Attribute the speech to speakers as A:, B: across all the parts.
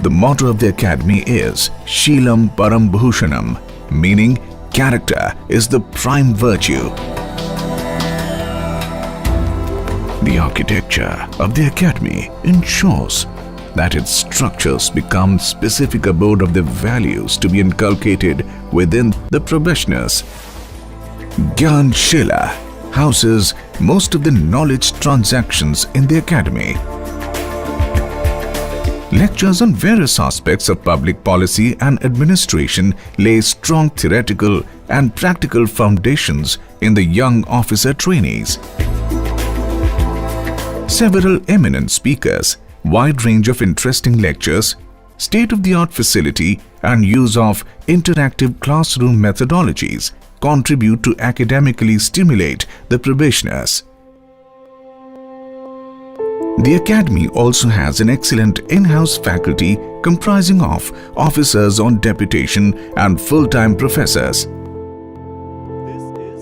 A: The motto of the academy is Sheelam Param Bhushanam, meaning character is the prime virtue. The architecture of the academy ensures that its structures become specific abode of the values to be inculcated within the probationers. Gyan Shila houses most of the knowledge transactions in the academy. Lectures on various aspects of public policy and administration lay strong theoretical and practical foundations in the young officer trainees. Several eminent speakers, wide range of interesting lectures, state-of-the-art facility and use of interactive classroom methodologies contribute to academically stimulate the probationers. The academy also has an excellent in-house faculty comprising of officers on deputation and full-time professors.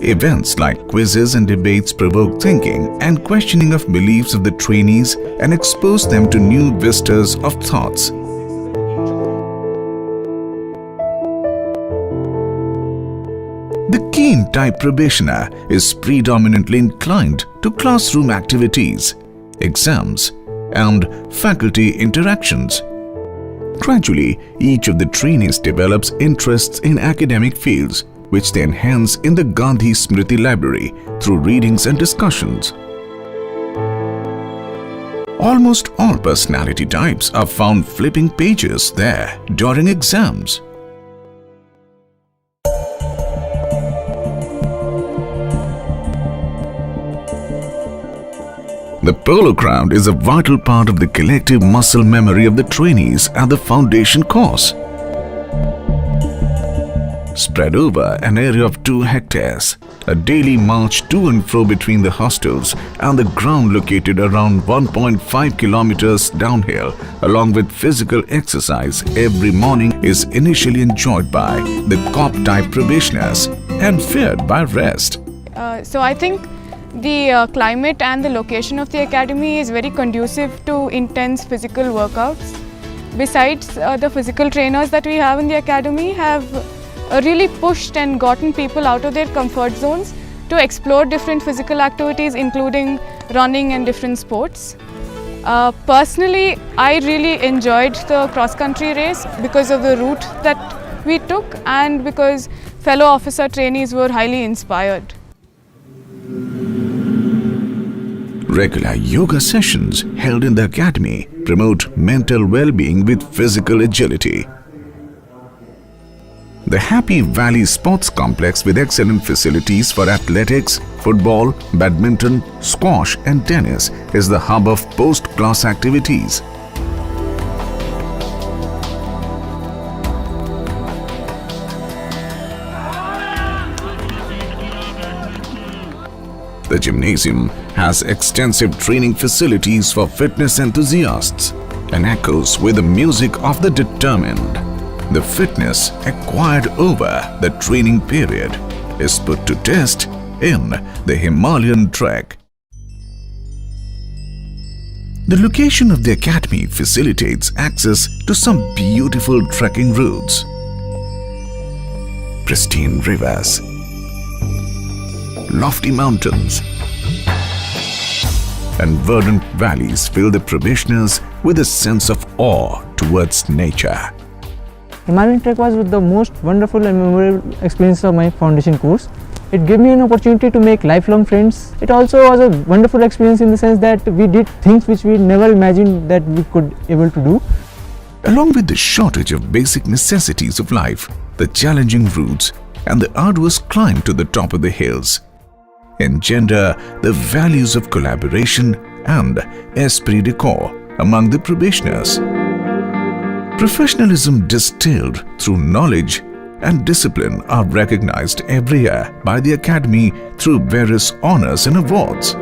A: Events like quizzes and debates provoke thinking and questioning of beliefs of the trainees and expose them to new vistas of thoughts. The keen type probationer is predominantly inclined to classroom activities, exams, and faculty interactions. Gradually, each of the trainees develops interests in academic fields, which they enhance in the Gandhi Smriti Library through readings and discussions. Almost all personality types are found flipping pages there during exams. The polo ground is a vital part of the collective muscle memory of the trainees at the foundation course. Spread over an area of 2 hectares, a daily march to and fro between the hostels and the ground located around 1.5 kilometers downhill, along with physical exercise every morning, is initially enjoyed by the cop-type probationers and feared by rest.
B: So I think the climate and the location of the academy is very conducive to intense physical workouts. Besides, the physical trainers that we have in the academy have really pushed and gotten people out of their comfort zones to explore different physical activities, including running and different sports. Personally, I really enjoyed the cross-country race because of the route that we took and because fellow officer trainees were highly inspired.
A: Regular yoga sessions held in the academy promote mental well-being with physical agility. The Happy Valley Sports Complex, with excellent facilities for athletics, football, badminton, squash and tennis, is the hub of post-class activities. The gymnasium has extensive training facilities for fitness enthusiasts and echoes with the music of the determined. The fitness acquired over the training period is put to test in the Himalayan trek. The location of the academy facilitates access to some beautiful trekking routes. Pristine rivers, lofty mountains, and verdant valleys fill the probationers with a sense of awe towards nature.
C: Himalayan trek was the most wonderful and memorable experience of my foundation course. It gave me an opportunity to make lifelong friends. It also was a wonderful experience in the sense that we did things which we never imagined that we could able to do.
A: Along with the shortage of basic necessities of life, the challenging routes and the arduous climb to the top of the hills engender the values of collaboration and esprit de corps among the probationers. Professionalism distilled through knowledge and discipline are recognized every year by the academy through various honors and awards.